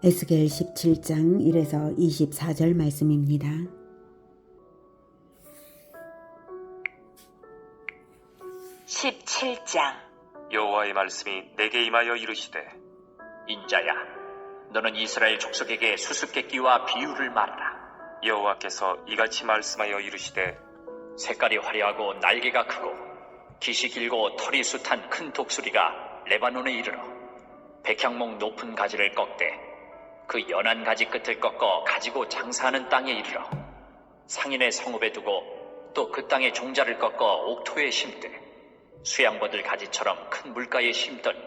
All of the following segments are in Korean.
에스겔 17장 1에서 24절 말씀입니다. 17장. 여호와의 말씀이 내게 임하여 이르시되, 인자야, 너는 이스라엘 족속에게 수수께끼와 비유를 말하라. 여호와께서 이같이 말씀하여 이르시되, 색깔이 화려하고 날개가 크고 깃이 길고 털이 숱한 큰 독수리가 레바논에 이르러 백향목 높은 가지를 꺾되 그 연한 가지 끝을 꺾어 가지고 장사하는 땅에 이르러 상인의 성읍에 두고 또 그 땅의 종자를 꺾어 옥토에 심되 수양버들 가지처럼 큰 물가에 심더니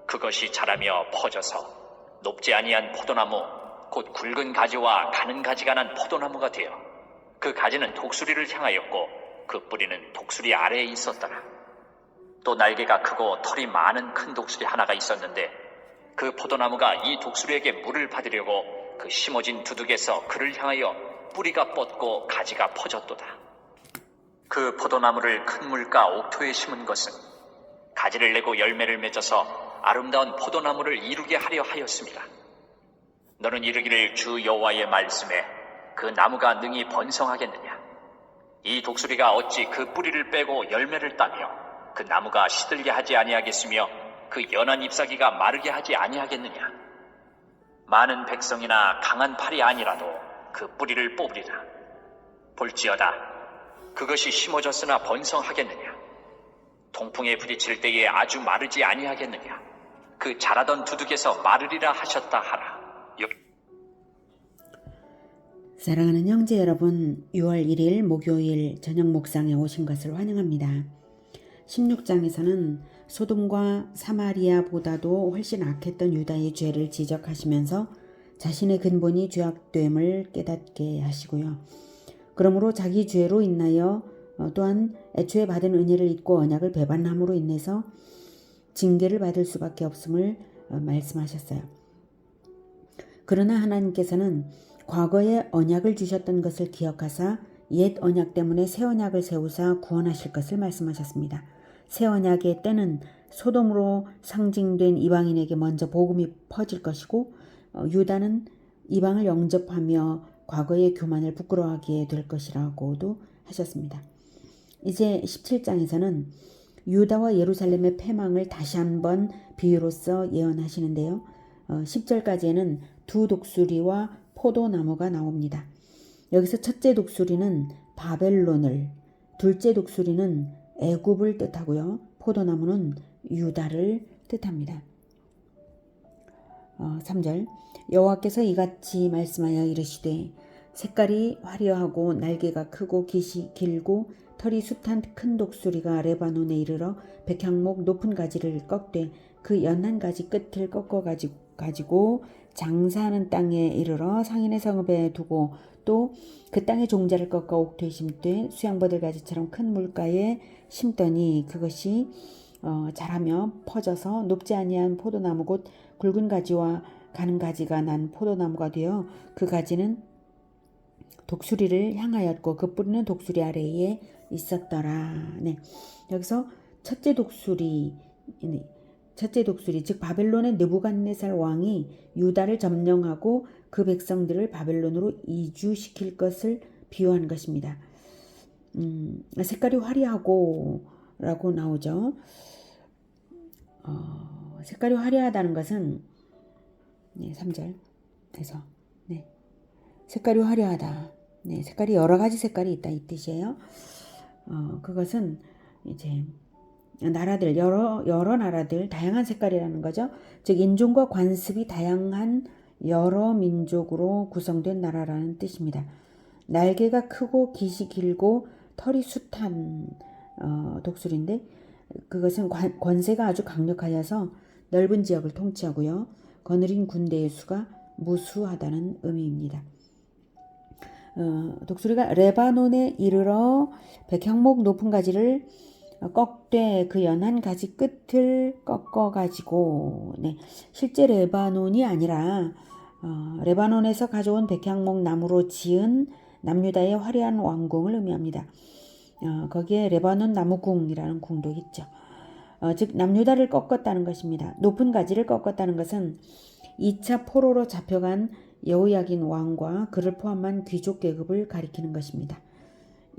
그것이 자라며 퍼져서 높지 아니한 포도나무 곧 굵은 가지와 가는 가지가 난 포도나무가 되어 그 가지는 독수리를 향하였고 그 뿌리는 독수리 아래에 있었더라. 또 날개가 크고 털이 많은 큰 독수리 하나가 있었는데 그 포도나무가 이 독수리에게 물을 받으려고 그 심어진 두둑에서 그를 향하여 뿌리가 뻗고 가지가 퍼졌도다. 그 포도나무를 큰 물가 옥토에 심은 것은 가지를 내고 열매를 맺어서 아름다운 포도나무를 이루게 하려 하였습니다. 너는 이르기를 주 여호와의 말씀에 그 나무가 능히 번성하겠느냐? 이 독수리가 어찌 그 뿌리를 빼고 열매를 따며 그 나무가 시들게 하지 아니하겠으며 그 연한 잎사귀가 마르게 하지 아니하겠느냐? 많은 백성이나 강한 팔이 아니라도 그 뿌리를 뽑으리라. 볼지어다, 그것이 심어졌으나 번성하겠느냐? 동풍에 부딪힐 때에 아주 마르지 아니하겠느냐? 그 자라던 두둑에서 마르리라 하셨다 하라. 사랑하는 형제 여러분, 6월 1일 목요일 저녁 묵상에 오신 것을 환영합니다. 16장에서는 소돔과 사마리아보다도 훨씬 악했던 유다의 죄를 지적하시면서 자신의 근본이 죄악됨을 깨닫게 하시고요. 그러므로 자기 죄로 인하여 또한 애초에 받은 은혜를 잊고 언약을 배반함으로 인해서 징계를 받을 수밖에 없음을 말씀하셨어요. 그러나 하나님께서는 과거에 언약을 주셨던 것을 기억하사 옛 언약 때문에 새 언약을 세우사 구원하실 것을 말씀하셨습니다. 새 언약의 때는 소돔으로 상징된 이방인에게 먼저 복음이 퍼질 것이고 유다는 이방을 영접하며 과거의 교만을 부끄러워하게 될 것이라고도 하셨습니다. 이제 17장에서는 유다와 예루살렘의 패망을 다시 한번 비유로서 예언하시는데요. 10절까지에는 두 독수리와 포도나무가 나옵니다. 여기서 첫째 독수리는 바벨론을, 둘째 독수리는 애굽을 뜻하고요. 포도나무는 유다를 뜻합니다. 3절 여호와께서 이같이 말씀하여 이르시되 색깔이 화려하고 날개가 크고 깃이 길고 털이 숱한 큰 독수리가 레바논에 이르러 백향목 높은 가지를 꺾되 그 연한 가지 끝을 꺾어 가지고 장사하는 땅에 이르러 상인의 성읍에 두고 또 그 땅의 종자를 꺾어 옥토에 심되 수양버들 가지처럼 큰 물가에 심더니 그것이 자라며 퍼져서 높지 아니한 포도나무 곧 굵은 가지와 가는 가지가 난 포도나무가 되어 그 가지는 독수리를 향하였고 그 뿌리는 독수리 아래에 있었더라. 네. 여기서 첫째 독수리 즉 바벨론의 느부갓네살 왕이 유다를 점령하고 그 백성들을 바벨론으로 이주시킬 것을 비유한 것입니다. 색깔이 화려하고 라고 나오죠. 색깔이 화려하다는 것은 3절에서 색깔이 화려하다. 색깔이 여러 가지 색깔이 있다 이 뜻이에요. 그것은 이제 나라들 여러 나라들 다양한 색깔이라는 거죠. 즉 인종과 관습이 다양한 여러 민족으로 구성된 나라라는 뜻입니다. 날개가 크고 깃이 길고 털이 숱한 독수리인데 그것은 권세가 아주 강력하여서 넓은 지역을 통치하고요. 거느린 군대의 수가 무수하다는 의미입니다. 독수리가 레바논에 이르러 백향목 높은 가지를 꺾되 그 연한 가지 끝을 꺾어가지고 실제 레바논이 아니라 레바논에서 가져온 백향목 나무로 지은 남유다의 화려한 왕궁을 의미합니다. 거기에 레바논 나무궁이라는 궁도 있죠. 즉 남유다를 꺾었다는 것입니다. 높은 가지를 꺾었다는 것은 2차 포로로 잡혀간 여호야긴 왕과 그를 포함한 귀족 계급을 가리키는 것입니다.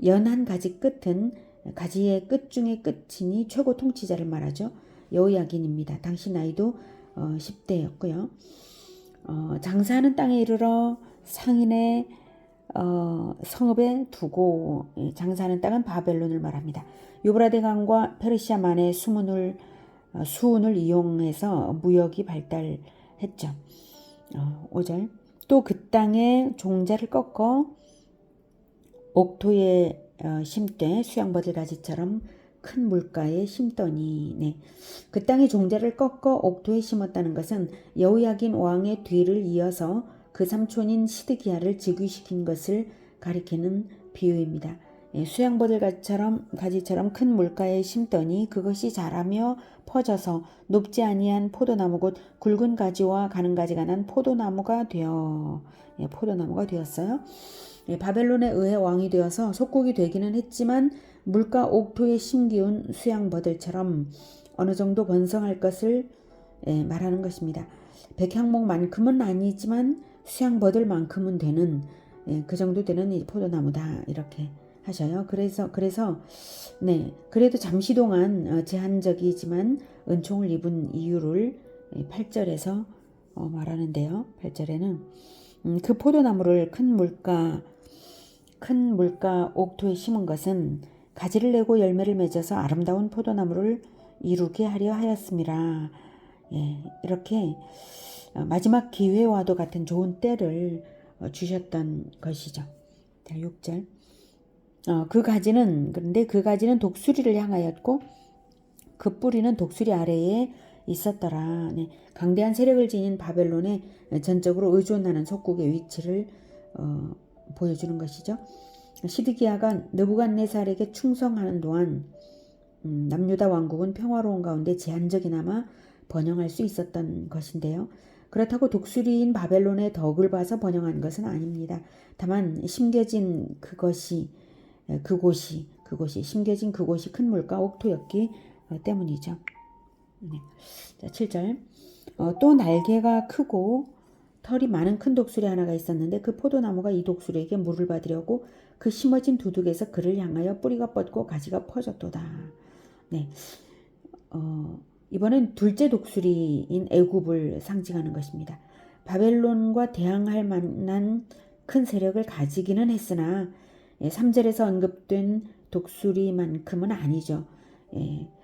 연한 가지 끝은 가지의 끝 중의 끝이니 최고 통치자를 말하죠. 여호야긴입니다. 당시 나이도 10대였고요. 장사하는 땅에 이르러 상인의 성읍에 두고 장사하는 땅은 바벨론을 말합니다. 유브라데 강과 페르시아만의 수운을 이용해서 무역이 발달했죠. 5절 또 그 땅에 종자를 꺾어 옥토에 심되 수양버들 가지처럼 큰 물가에 심더니 네. 그 땅의 종자를 꺾어 옥토에 심었다는 것은 여호야긴 왕의 뒤를 이어서 그 삼촌인 시드기야를 즉위시킨 것을 가리키는 비유입니다. 수양버들 가지처럼 큰 물가에 심더니 그것이 자라며 퍼져서 높지 아니한 포도나무 곧 굵은 가지와 가는 가지가 난 포도나무가 되었어요. 바벨론에 의해 왕이 되어서 속국이 되기는 했지만 물가 옥토에 심기운 수양버들처럼 어느 정도 번성할 것을 말하는 것입니다. 백향목만큼은 아니지만 수양버들만큼은 되는 그 정도 되는 이 포도나무다 이렇게 하셔요. 그래서 그래도 잠시 동안 제한적이지만 은총을 입은 이유를 8절에서 말하는데요. 8절에는 그 포도나무를 큰 물가 옥토에 심은 것은 가지를 내고 열매를 맺어서 아름다운 포도나무를 이루게 하려 하였음이라. 이렇게 마지막 기회와도 같은 좋은 때를 주셨던 것이죠. 자, 6절. 그런데 그 가지는 독수리를 향하였고 그 뿌리는 독수리 아래에 있었더라. 강대한 세력을 지닌 바벨론에 전적으로 의존하는 속국의 위치를 보여주는 것이죠. 시드기야가 느부갓네살에게 충성하는 동안 남유다 왕국은 평화로운 가운데 제한적이나마 번영할 수 있었던 것인데요. 그렇다고 독수리인 바벨론의 덕을 봐서 번영한 것은 아닙니다. 다만 심겨진 그곳이 큰 물가 옥토였기 때문이죠. 자, 7절. 또 날개가 크고 털이 많은 큰 독수리 하나가 있었는데 그 포도나무가 이 독수리에게 물을 받으려고 그 심어진 두둑에서 그를 향하여 뿌리가 뻗고 가지가 퍼졌도다. 이번엔 둘째 독수리인 애굽을 상징하는 것입니다. 바벨론과 대항할 만한 큰 세력을 가지기는 했으나 3절에서 언급된 독수리만큼은 아니죠.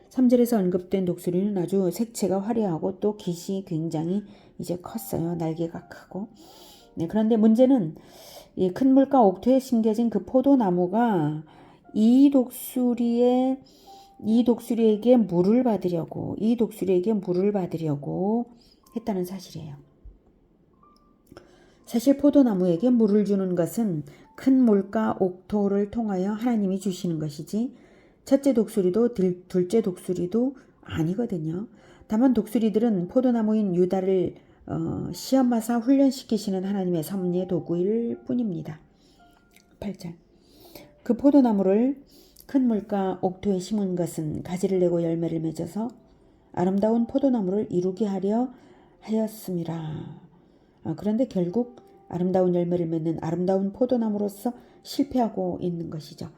3절에서 언급된 독수리는 아주 색채가 화려하고 또 깃이 굉장히 이제 컸어요. 날개가 크고. 그런데 문제는 이 큰 물가 옥토에 심겨진 그 포도나무가 이 독수리에게 물을 받으려고 했다는 사실이에요. 사실 포도나무에게 물을 주는 것은 큰 물가 옥토를 통하여 하나님이 주시는 것이지 첫째 독수리도 둘째 독수리도 아니거든요. 다만 독수리들은 포도나무인 유다를 시험하사 훈련시키시는 하나님의 섭리의 도구일 뿐입니다. 8절. 그 포도나무를 큰 물가 옥토에 심은 것은 가지를 내고 열매를 맺어서 아름다운 포도나무를 이루게 하려 하였음이라. 그런데 결국 아름다운 열매를 맺는 아름다운 포도나무로서 실패하고 있는 것이죠.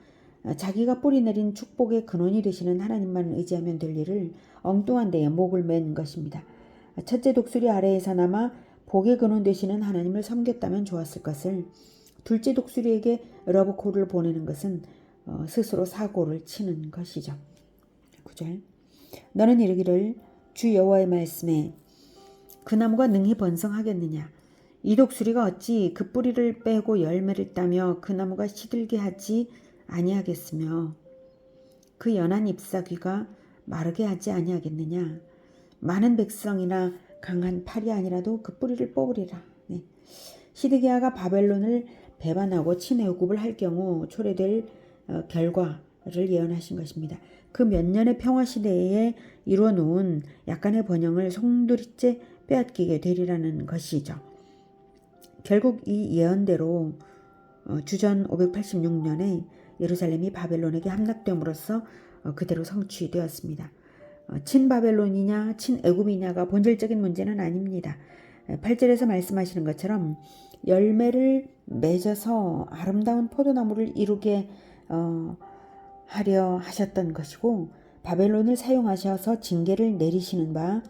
자기가 뿌리 내린 축복의 근원이 되시는 하나님만 의지하면 될 일을 엉뚱한 데에 목을 맨 것입니다. 첫째 독수리 아래에서나마 복의 근원 되시는 하나님을 섬겼다면 좋았을 것을 둘째 독수리에게 러브콜을 보내는 것은 스스로 사고를 치는 것이죠. 9절. 너는 이르기를 주 여호와의 말씀에 그 나무가 능히 번성하겠느냐. 이 독수리가 어찌 그 뿌리를 빼고 열매를 따며 그 나무가 시들게 하지 아니하겠으며 그 연한 잎사귀가 마르게 하지 아니하겠느냐. 많은 백성이나 강한 팔이 아니라도 그 뿌리를 뽑으리라. 시드기야가 바벨론을 배반하고 친애굽을 할 경우 초래될 결과를 예언하신 것입니다. 그 몇 년의 평화 시대에 이루어 놓은 약간의 번영을 송두리째 빼앗기게 되리라는 것이죠. 결국 이 예언대로 주전 586년에 예루살렘이 바벨론에게 함락됨으로써 그대로 성취되었습니다. 친바벨론이냐 친애굽이냐가 본질적인 문제는 아닙니다. 8절에서 말씀하시는 것처럼 열매를 맺어서 아름다운 포도나무를 이루게 하려 하셨던 것이고, 바벨론을 사용하셔서 징계를 내리시는 바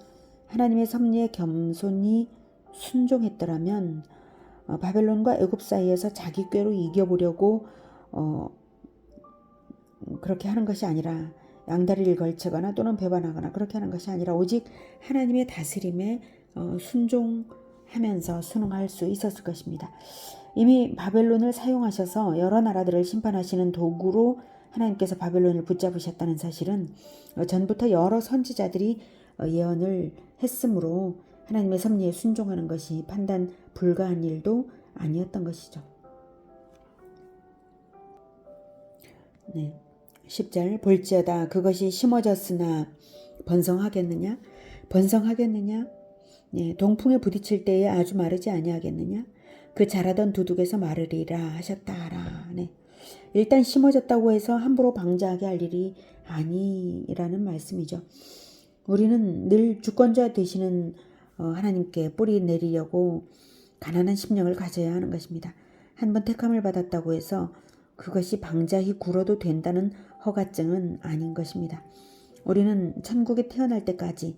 하나님의 섭리에 겸손히 순종했더라면 바벨론과 애굽 사이에서 자기 꾀로 이겨보려고 그렇게 하는 것이 아니라, 양다리를 걸치거나 또는 배반하거나 그렇게 하는 것이 아니라 오직 하나님의 다스림에 순종하면서 순응할 수 있었을 것입니다. 이미 바벨론을 사용하셔서 여러 나라들을 심판하시는 도구로 하나님께서 바벨론을 붙잡으셨다는 사실은 전부터 여러 선지자들이 예언을 했으므로 하나님의 섭리에 순종하는 것이 판단 불가한 일도 아니었던 것이죠. 네. 10절 볼지어다 그것이 심어졌으나 번성하겠느냐? 번성하겠느냐? 네, 동풍에 부딪힐 때에 아주 마르지 아니하겠느냐? 그 자라던 두둑에서 마르리라 하셨다라. 네. 일단 심어졌다고 해서 함부로 방자하게 할 일이 아니라는 말씀이죠. 우리는 늘 주권자 되시는 하나님께 뿌리 내리려고 가난한 심령을 가져야 하는 것입니다. 한번 택함을 받았다고 해서 그것이 방자히 굴어도 된다는 허가증은 아닌 것입니다. 우리는 천국에 태어날 때까지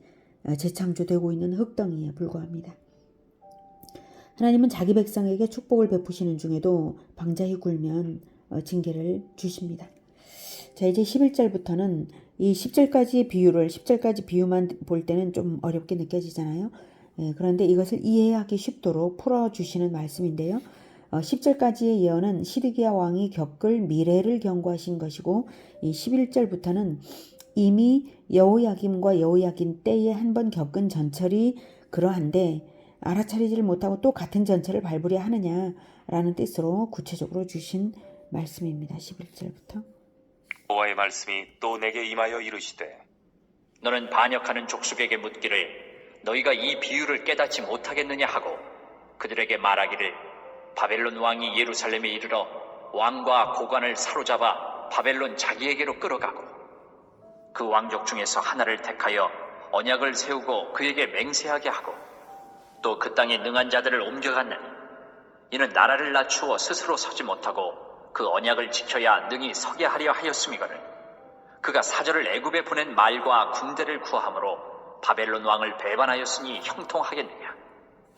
재창조되고 있는 흙덩이에 불과합니다. 하나님은 자기 백성에게 축복을 베푸시는 중에도 방자히 굴면 징계를 주십니다. 자, 이제 11절부터는 이 10절까지의 비유를 10절까지 비유만 볼 때는 좀 어렵게 느껴지잖아요. 그런데 이것을 이해하기 쉽도록 풀어주시는 말씀인데요. 10절까지의 예언은 시드기야 왕이 겪을 미래를 경고하신 것이고, 이 11절부터는 이미 여호야김과 여호야긴 때에 한번 겪은 전철이 그러한데 알아차리지를 못하고 또 같은 전철을 밟으려 하느냐라는 뜻으로 구체적으로 주신 말씀입니다. 11절부터. 여호와의 말씀이 또 내게 임하여 이르시되 너는 반역하는 족속에게 묻기를 너희가 이 비유를 깨닫지 못하겠느냐 하고 그들에게 말하기를 바벨론 왕이 예루살렘에 이르러 왕과 고관을 사로잡아 바벨론 자기에게로 끌어가고 그 왕족 중에서 하나를 택하여 언약을 세우고 그에게 맹세하게 하고 또 그 땅에 능한 자들을 옮겨갔느니 이는 나라를 낮추어 스스로 서지 못하고 그 언약을 지켜야 능히 서게 하려 하였음이거늘 그가 사절을 애굽에 보낸 말과 군대를 구함으로 바벨론 왕을 배반하였으니 형통하겠느냐?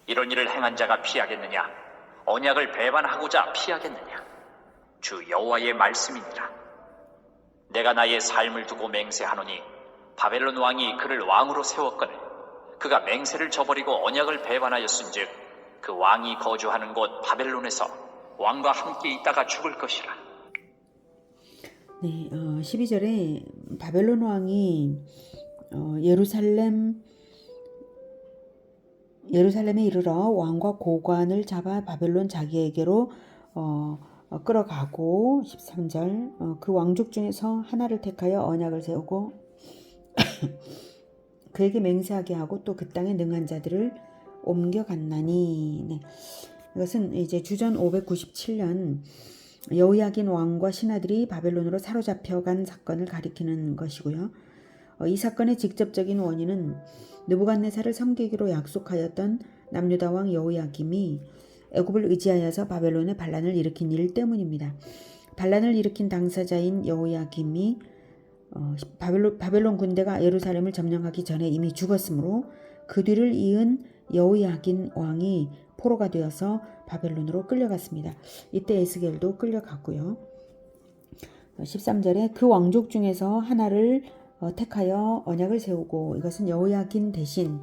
이런 일을 행한 자가 피하겠느냐? 언약을 배반하고자 피하겠느냐? 주 여호와의 말씀이니라. 내가 나의 삶을 두고 맹세하노니 바벨론 왕이 그를 왕으로 세웠거늘 그가 맹세를 저버리고 언약을 배반하였은즉 그 왕이 거주하는 곳 바벨론에서 왕과 함께 있다가 죽을 것이라. 네, 12절에 바벨론 왕이 예루살렘에 이르러 왕과 고관을 잡아 바벨론 자기에게로 끌어가고, 13절 그 왕족 중에서 하나를 택하여 언약을 세우고 그에게 맹세하게 하고 또 그 땅에 능한 자들을 옮겨갔나니. 네. 이것은 이제 주전 597년 여호야긴 왕과 신하들이 바벨론으로 사로잡혀간 사건을 가리키는 것이고요. 이 사건의 직접적인 원인은 느부갓네살을 섬기기로 약속하였던 남유다 왕 여호야김이 애굽을 의지하여서 바벨론에 반란을 일으킨 일 때문입니다. 반란을 일으킨 당사자인 여호야김이 바벨론 군대가 예루살렘을 점령하기 전에 이미 죽었으므로 그 뒤를 이은 여호야긴 왕이 포로가 되어서 바벨론으로 끌려갔습니다. 이때 에스겔도 끌려갔고요. 13절에 그 왕족 중에서 하나를 택하여 언약을 세우고, 이것은 여호야긴 대신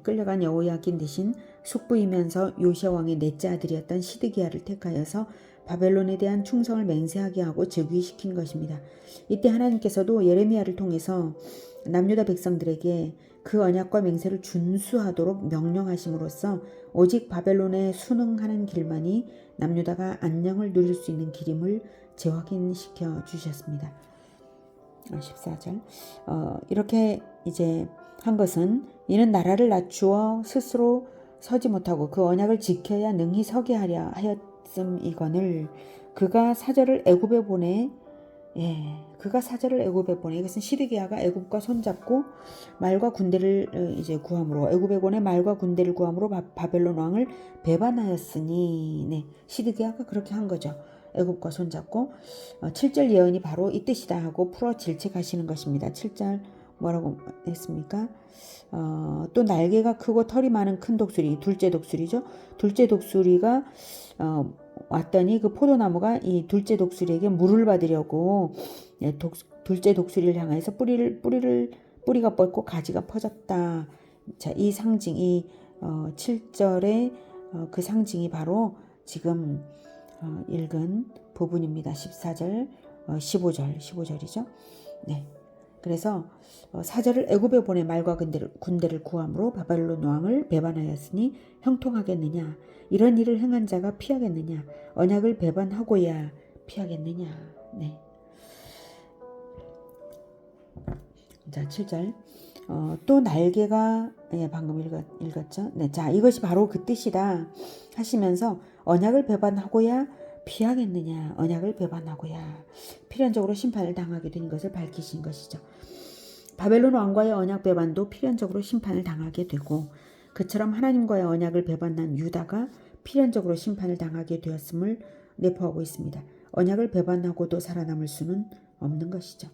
끌려간 여호야긴 대신 숙부이면서 요시야 왕의 넷째 아들이었던 시드기야를 택하여서 바벨론에 대한 충성을 맹세하게 하고 즉위시킨 것입니다. 이때 하나님께서도 예레미야를 통해서 남유다 백성들에게 그 언약과 맹세를 준수하도록 명령하심으로써 오직 바벨론에 순응하는 길만이 남유다가 안녕을 누릴 수 있는 길임을 재확인시켜 주셨습니다. 14절 이렇게 이제 한 것은 이는 나라를 낮추어 스스로 서지 못하고 그 언약을 지켜야 능히 서게 하려 하였음이거늘 그가 사절을 애굽에 보내 그가 사자를 애굽에 보내. 이것은 시드기야가 애굽과 손잡고 말과 군대를 이제 구함으로, 애굽에 보내 말과 군대를 구함으로 바벨론 왕을 배반하였으니, 시드기야가 그렇게 한 거죠. 애굽과 손잡고 7절 예언이 바로 이 뜻이다 하고 풀어 질책하시는 것입니다. 7절 뭐라고 했습니까? 또 날개가 크고 털이 많은 큰 독수리, 둘째 독수리죠. 둘째 독수리가 왔더니 그 포도나무가 이 둘째 독수리에게 물을 받으려고 둘째 독수리를 향해서 뿌리가 뻗고 가지가 퍼졌다. 자, 이 상징, 이 7절의 그 상징이 바로 지금 읽은 부분입니다. 14절, 15절이죠. 네. 그래서 사절을 애굽에 보내 말과 군대를 구함으로 바벨론 왕을 배반하였으니 형통하겠느냐? 이런 일을 행한 자가 피하겠느냐? 언약을 배반하고야 피하겠느냐? 네. 자, 7절. 또 날개가 방금 읽었죠. 네, 자, 이것이 바로 그 뜻이다 하시면서 언약을 배반하고야 피하겠느냐? 언약을 배반하고야 필연적으로 심판을 당하게 된 것을 밝히신 것이죠. 바벨론 왕과의 언약 배반도 필연적으로 심판을 당하게 되고, 그처럼 하나님과의 언약을 배반한 유다가 필연적으로 심판을 당하게 되었음을 내포하고 있습니다. 언약을 배반하고도 살아남을 수는 없는 것이죠.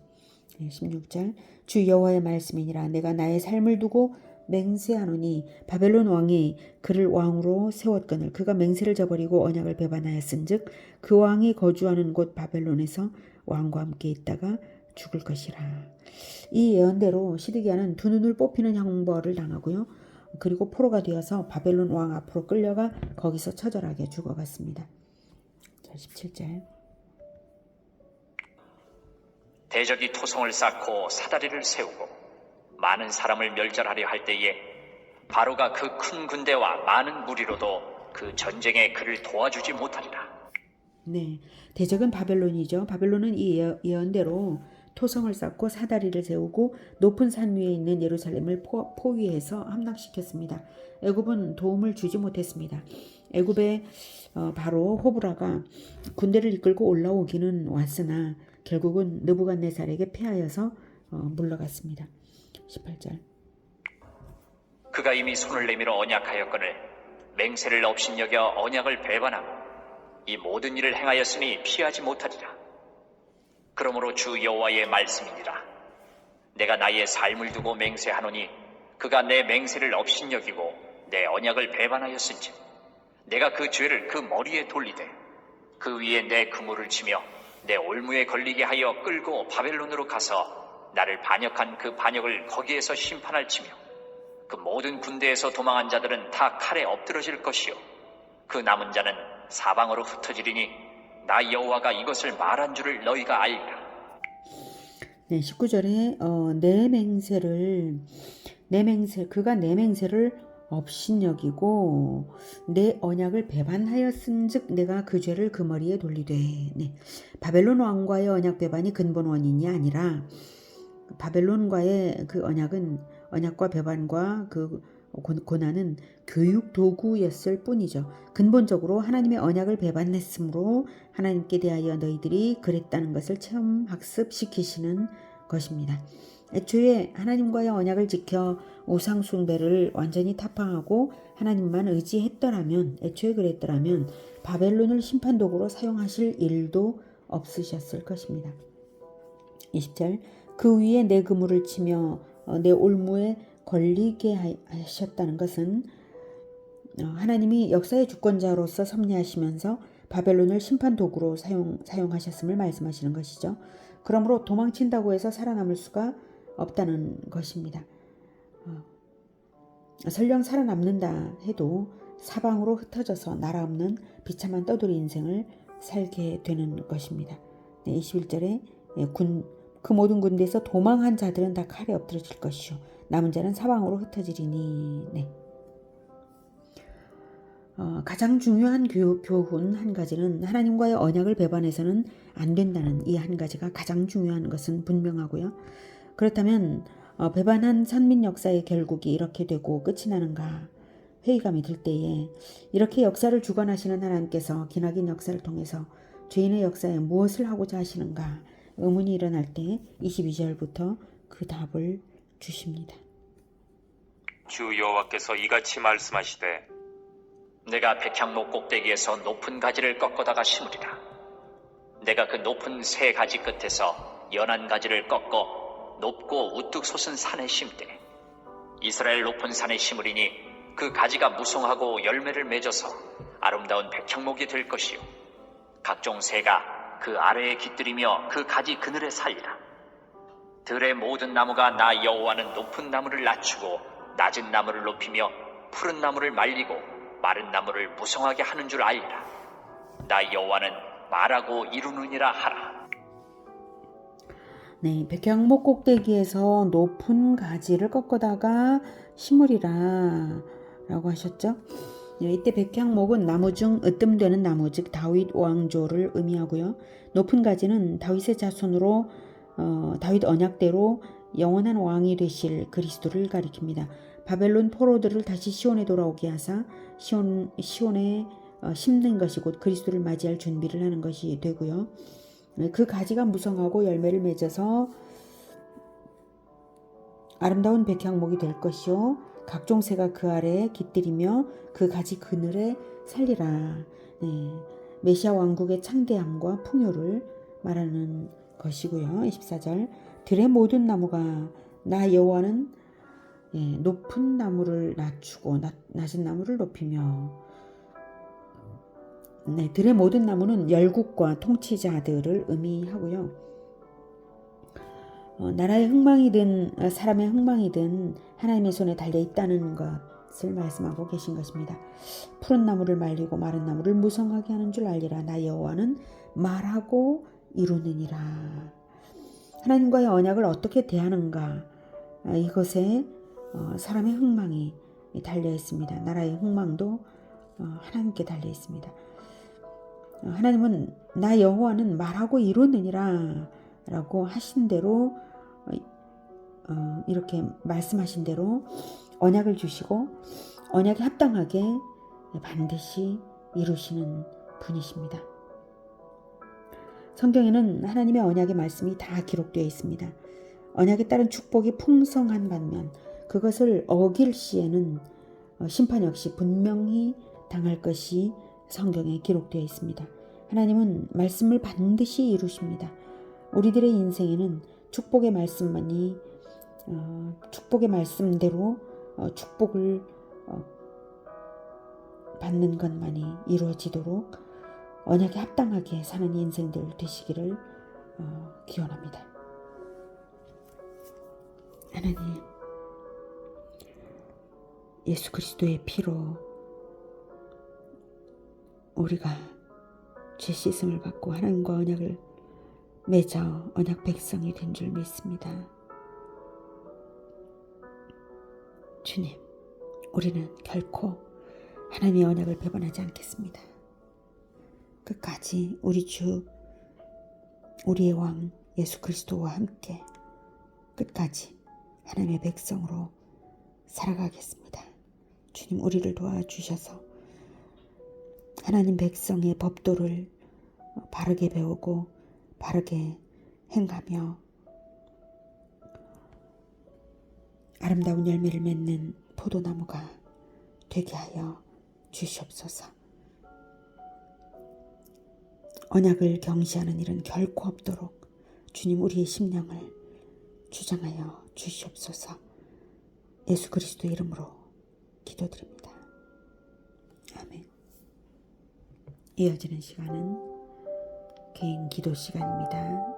16절. 주 여호와의 말씀이니라. 내가 나의 삶을 두고 맹세하노니 바벨론 왕이 그를 왕으로 세웠거늘 그가 맹세를 저버리고 언약을 배반하였은즉 그 왕이 거주하는 곳 바벨론에서 왕과 함께 있다가 죽을 것이라. 이 예언대로 시드기야는 두 눈을 뽑히는 형벌을 당하고요. 그리고 포로가 되어서 바벨론 왕 앞으로 끌려가 거기서 처절하게 죽어갔습니다. 17절. 대적이 토성을 쌓고 사다리를 세우고 많은 사람을 멸절하려 할 때에 바로가 그 큰 군대와 많은 무리로도 그 전쟁에 그를 도와주지 못하리라. 네, 대적은 바벨론이죠. 바벨론은 이 예언대로 토성을 쌓고 사다리를 세우고 높은 산 위에 있는 예루살렘을 포위해서 함락시켰습니다. 애굽은 도움을 주지 못했습니다. 애굽의 바로 호브라가 군대를 이끌고 올라오기는 왔으나 결국은 느부갓네살에게 패하여서 물러갔습니다. 18절. 그가 이미 손을 내밀어 언약하였거늘 맹세를 업신여겨 언약을 배반하고 이 모든 일을 행하였으니 피하지 못하리라. 그러므로 주 여호와의 말씀이니라. 내가 나의 삶을 두고 맹세하노니 그가 내 맹세를 업신여기고 내 언약을 배반하였은즉 내가 그 죄를 그 머리에 돌리되 그 위에 내 그물을 치며 내 올무에 걸리게 하여 끌고 바벨론으로 가서 나를 반역한 그 반역을 거기에서 심판할 치며 그 모든 군대에서 도망한 자들은 다 칼에 엎드러질 것이요 그 남은 자는 사방으로 흩어지리니 나 여호와가 이것을 말한 줄을 너희가 알리라. 네, 19절에 그가 내 맹세를 업신여기고 내 언약을 배반하였은즉 내가 그 죄를 그 머리에 돌리되. 네, 바벨론 왕과의 언약 배반이 근본 원인이 아니라 바벨론과의 그 언약과 배반과 그 고난은 교육 도구였을 뿐이죠. 근본적으로 하나님의 언약을 배반했으므로 하나님께 대하여 너희들이 그랬다는 것을 체험 학습시키시는 것입니다. 애초에 하나님과의 언약을 지켜 우상 숭배를 완전히 타파하고 하나님만 의지했더라면, 애초에 그랬더라면 바벨론을 심판 도구로 사용하실 일도 없으셨을 것입니다. 20절. 그 위에 내 그물을 치며 내 올무에 걸리게 하셨다는 것은 하나님이 역사의 주권자로서 섭리하시면서 바벨론을 심판 도구로 사용하셨음을 말씀하시는 것이죠. 그러므로 도망친다고 해서 살아남을 수가 없다는 것입니다. 설령 살아남는다 해도 사방으로 흩어져서 나라 없는 비참한 떠돌이 인생을 살게 되는 것입니다. 21절에 그 모든 군대에서 도망한 자들은 다 칼에 엎드러질 것이요 남은 자는 사방으로 흩어지리니. 네. 가장 중요한 교훈 한 가지는 하나님과의 언약을 배반해서는 안 된다는 이 한 가지가 가장 중요한 것은 분명하고요. 그렇다면 배반한 선민 역사의 결국이 이렇게 되고 끝이 나는가 회의감이 들 때에 이렇게 역사를 주관하시는 하나님께서 기나긴 역사를 통해서 죄인의 역사에 무엇을 하고자 하시는가 의문이 일어날 때 22절부터 그 답을 주십니다. 주 여호와께서 이같이 말씀하시되 내가 백향목 꼭대기에서 높은 가지를 꺾어다가 심으리라. 내가 그 높은 새 가지 끝에서 연한 가지를 꺾어 높고 우뚝 솟은 산에 심되 이스라엘 높은 산에 심으리니 그 가지가 무성하고 열매를 맺어서 아름다운 백향목이 될 것이요 각종 새가 그 아래에 깃들이며 그 가지 그늘에 살리라. 들의 모든 나무가 나 여호와는 높은 나무를 낮추고 낮은 나무를 높이며 푸른 나무를 말리고 마른 나무를 무성하게 하는 줄 알리라. 나 여호와는 말하고 이루느니라 하라. 네, 백향목 꼭대기에서 높은 가지를 꺾어다가 심으리라 라고 하셨죠. 네, 이때 백향목은 나무 중 으뜸되는 나무, 즉 다윗 왕조를 의미하고요. 높은 가지는 다윗의 자손으로 다윗 언약대로 영원한 왕이 되실 그리스도를 가리킵니다. 바벨론 포로들을 다시 시온에 돌아오게 하사 시온에 심는 것이 곧 그리스도를 맞이할 준비를 하는 것이 되고요. 그 가지가 무성하고 열매를 맺어서 아름다운 백향목이 될 것이요 각종 새가 그 아래에 깃들이며 그 가지 그늘에 살리라. 네, 메시아 왕국의 창대함과 풍요를 말하는 것이고요. 24절 들의 모든 나무가 나 여호와는 높은 나무를 낮추고 낮은 나무를 높이며 네, 들의 모든 나무는 열국과 통치자들을 의미하고요. 나라의 흥망이든 사람의 흥망이든 하나님의 손에 달려 있다는 것을 말씀하고 계신 것입니다. 푸른 나무를 말리고 마른 나무를 무성하게 하는 줄 알리라. 나 여호와는 말하고 이루느니라. 하나님과의 언약을 어떻게 대하는가, 이것에 사람의 흥망이 달려 있습니다. 나라의 흥망도 하나님께 달려 있습니다. 하나님은 나 여호와는 말하고 이루느니라 라고 하신 대로 이렇게 말씀하신 대로 언약을 주시고 언약에 합당하게 반드시 이루시는 분이십니다. 성경에는 하나님의 언약의 말씀이 다 기록되어 있습니다. 언약에 따른 축복이 풍성한 반면 그것을 어길 시에는 심판 역시 분명히 당할 것이 성경에 기록되어 있습니다. 하나님은 말씀을 반드시 이루십니다. 우리들의 인생에는 축복의 말씀만이 축복의 말씀대로 축복을 받는 것만이 이루어지도록 언약에 합당하게 사는 인생들 되시기를 기원합니다. 하나님, 예수 그리스도의 피로 우리가 죄 씻음을 받고 하나님과 언약을 맺어 언약 백성이 된 줄 믿습니다. 주님, 우리는 결코 하나님의 언약을 배반하지 않겠습니다. 끝까지 우리 주, 우리의 왕 예수 그리스도와 함께 끝까지 하나님의 백성으로 살아가겠습니다. 주님, 우리를 도와주셔서 하나님 백성의 법도를 바르게 배우고 바르게 행하며 아름다운 열매를 맺는 포도나무가 되게 하여 주시옵소서. 언약을 경시하는 일은 결코 없도록 주님 우리의 심령을 주장하여 주시옵소서. 예수 그리스도 이름으로 기도드립니다. 아멘. 이어지는 시간은 개인 기도 시간입니다.